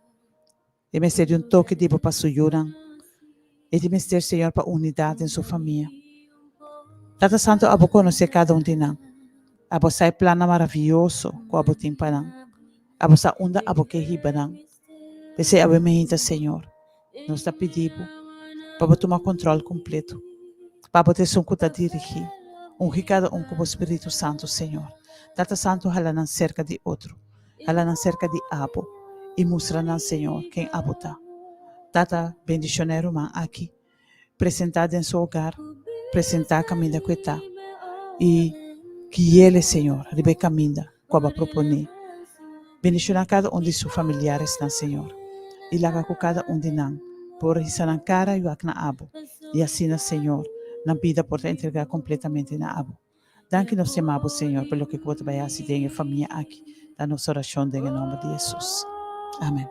É mestre de toque de boa para sua yuran. É de mestre, Senhor, para unidade em sua família. Tata Santo, abo conhecer cada de nós. Abo sai plano maravilhoso com abo timpanang. Abo sa onda abo que ribanang. Pese obviamente, Senhor. Nós está pedindo para tomar controle completo, para ter som que dirigir, cada com o Espírito Santo, Senhor. Tata Santo, hala cerca de outro, hala cerca de abo, e mostra Senhor, quem abo está. Tata, bendicioneiro man aqui, apresentado em seu hogar, apresentar a caminho que está, e que ele, Senhor, ribe caminho, como proponer. Bendicionar cada de seus familiares, Senhor, e laga com cada de nós. Por hisanan cara e na abo. E assim, Senhor, na vida por te entregar completamente na abo. Danke nos amamos, Senhor, pelo que você vai fazer em família aqui. Da nossa oração em nome de Jesus. Amém.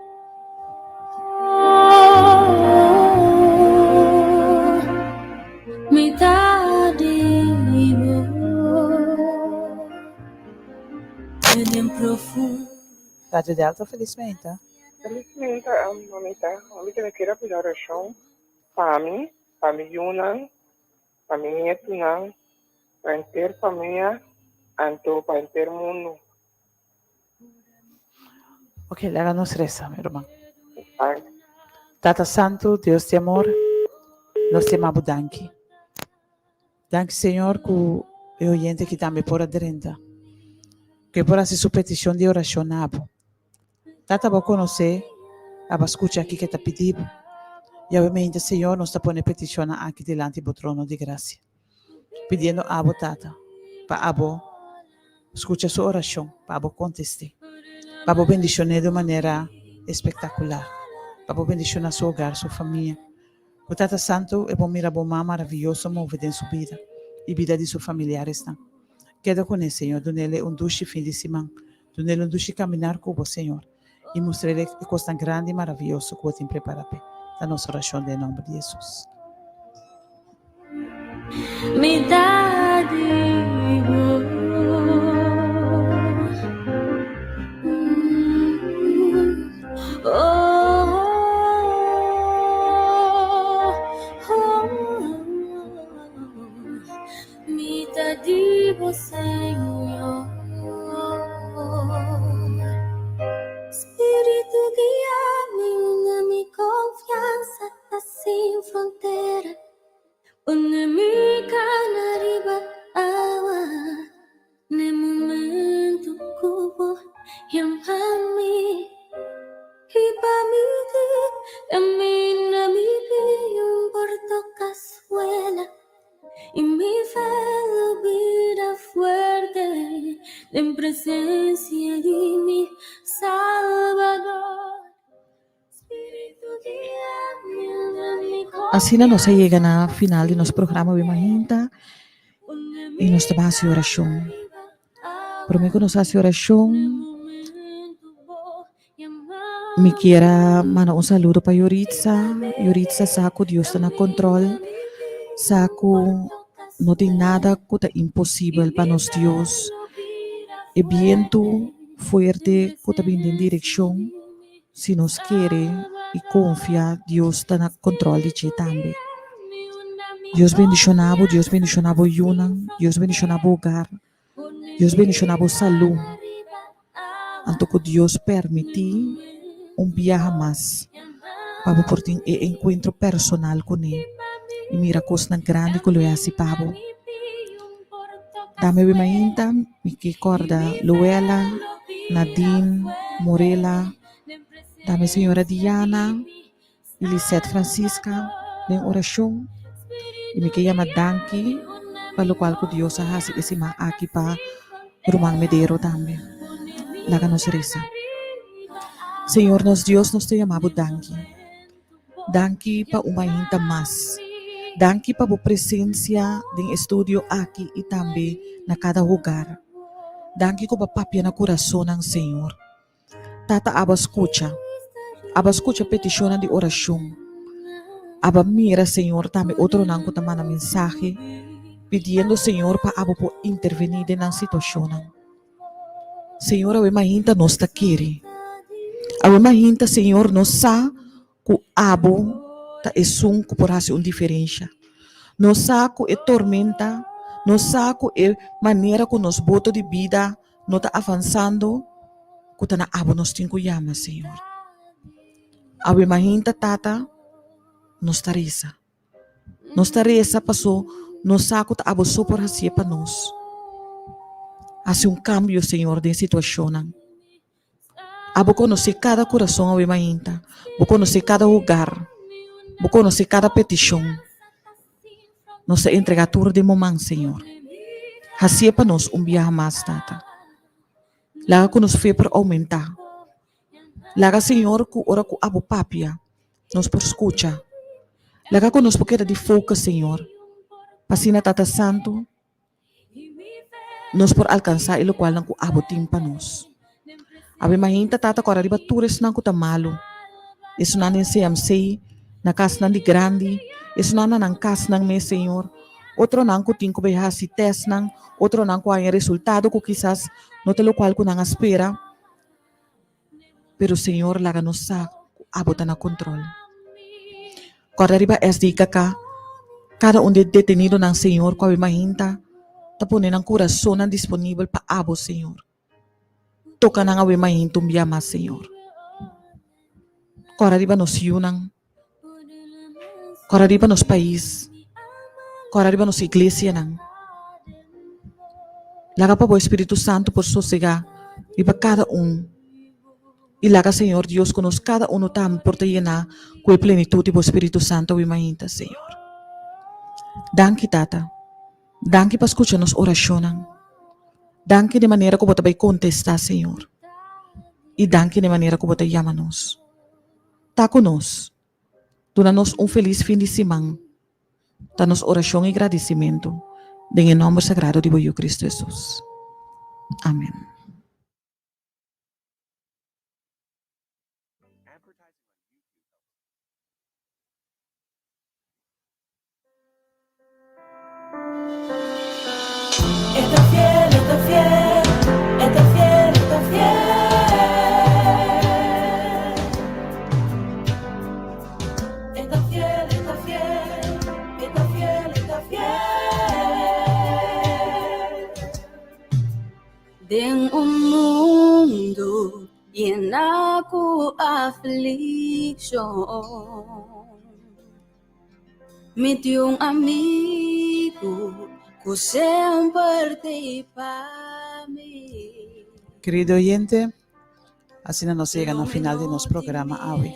Rádio Delta, felizmente. Felizmente, mamita, me quiero pedir oración para mí, Yunan, para mi nieto, para entera familia, para entero mundo. Ok, háganos reza, mi hermano. Ay, Tata Santo, Deus de amor, nós te amamos, danke. Danke, Senhor, que o oyente que também por aderenta, que por fazer sua petição de oração, abo. Tata vai conhecer, a escuta aqui que está pedindo. E obviamente, Senhor, nós está pondo petição aqui delante do trono de graça. Pedindo a abo, Tata, para abo, escuta sua oração, para abo contestar. Para abo bendicionar de maneira espetacular. Para abo bendicionar seu hogar, sua família. O Tata Santo, é bom mirar bom maravilhoso mover em sua vida e vida de seus familiares. Tá? Queda com ele, Senhor, do nele duche fim de semana, do nele duche caminhar com o Senhor e mostrar-lhe que coisa tão grande e maravilhosa que o tem preparado. Da nossa oração em nome de Jesus. Me dá digo. Me dá digo, Senhor. Espírito guia-me, una-me confiança, tá sem fronteira. Unemi-ka na riba awa, ne momento kubo, yamami, hipamiti, yaminami, porto cazuela, y mi fe vida fuerte, en presencia de mi Salvador. Espírito guia-me, una-me Assim nós chegamos na final de nosso programa de Mahinta e nós estamos em oração. Prometo que nós estamos em oração. Me quero mandar saludo para Yoritza. Yoritza sabe que Deus está no controle. Sabe que não tem nada que é impossível para nós, Deus. E viento forte que está vindo em direção. Se nos quere e confia, Deus está no controle de ti também. Deus bendicionado, Deus bendicionado Yunan, Deus bendicionado hogar, Deus bendicionado saúde. Anto que Deus permite viaje mais para por ter encontro personal com Ele. E mira coisa grande que Ele hace para Dame Mahinta, me recorda Luela, Nadine, Morela, Dame Senhora Diana, Elisete Francisca, em oração. E me chama Danki, para o qual que Deus ha esse aqui para Román Medero também. Laga nos reza. Senhor, nos Deus, nos te chamamos Danki. Danki para uma Mahinta mais. Danki para a presença do estúdio aqui e também na cada lugar. Danki para a papia na coração ng Senhor. Tata aba escucha petição de oração. Aba mira, Senhor, também outro não que manda mensagem, pedindo, Senhor, para aba por intervenir na situação. Senhor, a Mahinta nos está querendo. A Mahinta, Senhor, nos sabe que abo tá esum que por fazer uma diferença. Nos sabe que é tormenta, nos sabe que é maneira que nos boto de vida não está avançando, que tá na abo nos tem que chamar, Senhor. A Mahinta, Tata, nos tareza. Nos tareza passou, nos sabe que tá abo só por fazer para nós. Hace cambio, Senhor, de situação. Abo conhecer cada coração a Mahinta, abo conhecer cada lugar, abo conhecer cada petição. Nos entrega tudo de momento, Senhor. Hacia para nós viaje mais, Tata. Laga que nos fez para aumentar. Laga, Senhor, que ora que abo papia, nos por escuta. Laga que nos queda de foco, Senhor. Pasina Tata Santo, nos por alcançar o qual não que abo tem para nós. Abo Mahinta, Tata, que arriba turis não que tá malo. Isso não é CMC, na casa não de grande, isso não é na casa não me, Senhor. Outro não que tem que ver se teste não, outro não que há resultado que quizás não tem o qual que não espera. Pero Senhor, laga nos sabe, abo tá na controle. Quando arriba SDKK, cada detenido ng Senhor, que Mahinta, tapunin ang coração disponível para abo, Senhor. Toca nang awi Mahinta mas, Senhor. Kora riba nos yunang, kora riba nos país, kora riba nos iglesia nang. Laga pa po Espírito Santo por sossegar, riba cada E laga, Senhor Deus, conosco cada tam por te llenar com a plenitude do Espírito Santo awi Mahinta, Senhor. Danke, Tata. Danke para escuchar nos oração. Danke de maneira que você vai contestar, Senhor. E danke de maneira que você chama nos. Tá conosco. Dona-nos feliz fim de semana. Dá-nos oração e agradecimento. Em nome sagrado de Boio Cristo Jesus. Amém. Está fiel, está fiel, está fiel, está fiel. Está fiel, está fiel, está fiel, está fiel. Den mundo llena con aflicción. Meti amigo que siempre te para mí. Querido oyente, así nos llega al final de nuestro programa hoy.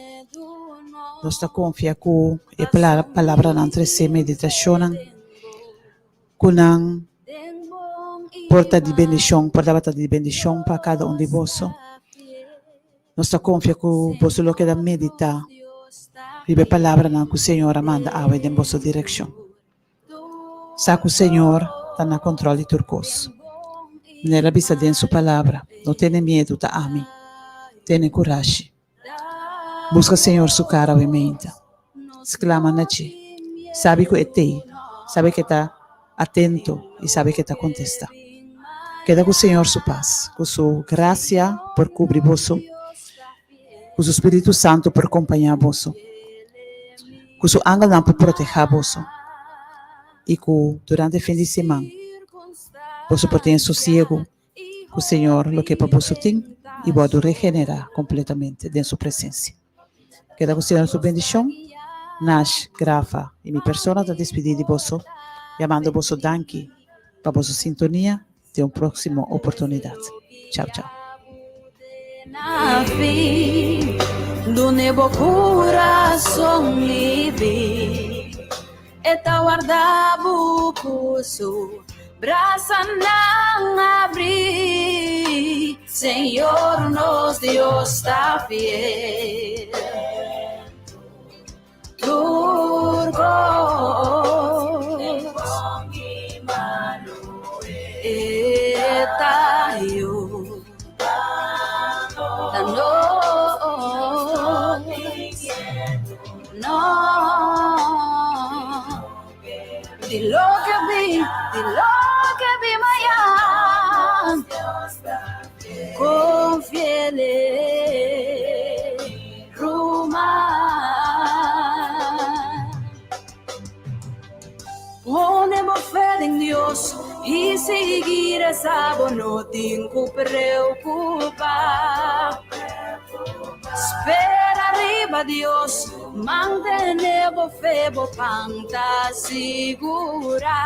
Nos confia que la palabra en entre sí meditación con porta de bendición para cada uno de vosotros. Nos confia que vos lo queda meditar y la palabra que el Señor manda hoy en vuestra dirección. Sabe que o Senhor está no controle de tudo coisa. Nela vista de sua palavra. Não tenha medo, tá? Amém. Tenha coragem. Busca o Senhor sua cara e mente. Exclama na ti. Sabe que é te. Sabe que está atento e sabe que está contesta. Queda com o Senhor sua paz. Com sua graça por cobrir você. Com o Espírito Santo por acompanhar você. Com seu anjo por proteger você. E que durante o fim de semana você pode ter sossego com o Senhor, o que para você tem, e pode regenerar completamente dentro da sua presença. Queda com o Senhor sua bendição, Nash, Grafa e minha pessoa está despedida de você, chamando você danke para você sintonia de uma próxima oportunidade. Tchau, tchau. Na fim do nebo coração livre. Eta guardavo puso, brasa não abri, Senhor, nos Deus está fiel. Turcos, eta eu, no. De lo que vi mañana, confiele, Roma. Ponemos fe en Dios y seguir esa no tengo preocupar. Espera arriba Dios, mantenemos fe, panta segura.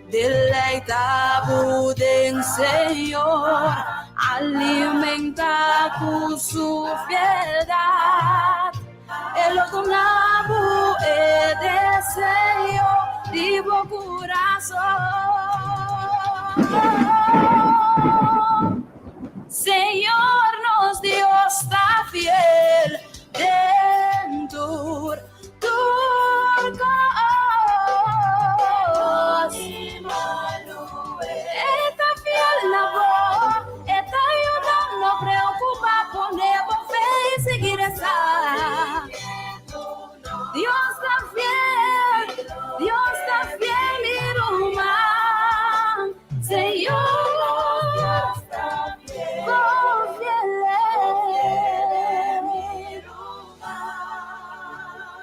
Deleitado en Señor, alimenta con su piedad. El donado es deseo de mi corazón. Señor, nos Dios está fiel dentro turcos. Está fiel la voz, está ayudando, no preocupa, ponemos fe y seguir esa. Dios está fiel y rumán, Señor,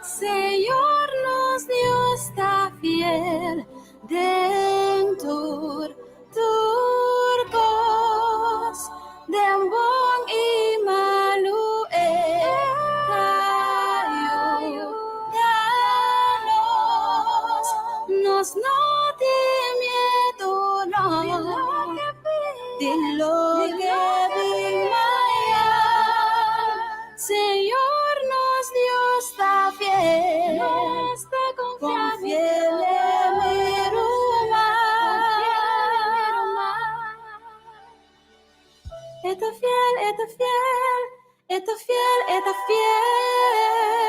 Señor, nos Dios está fiel dentro turcos de bom y malo ayudanos, no te miedo, no, de lo que vi mañana, Señor, nos Dios está fiel, confiel en mi Está fiel, está fiel, está fiel, está fiel.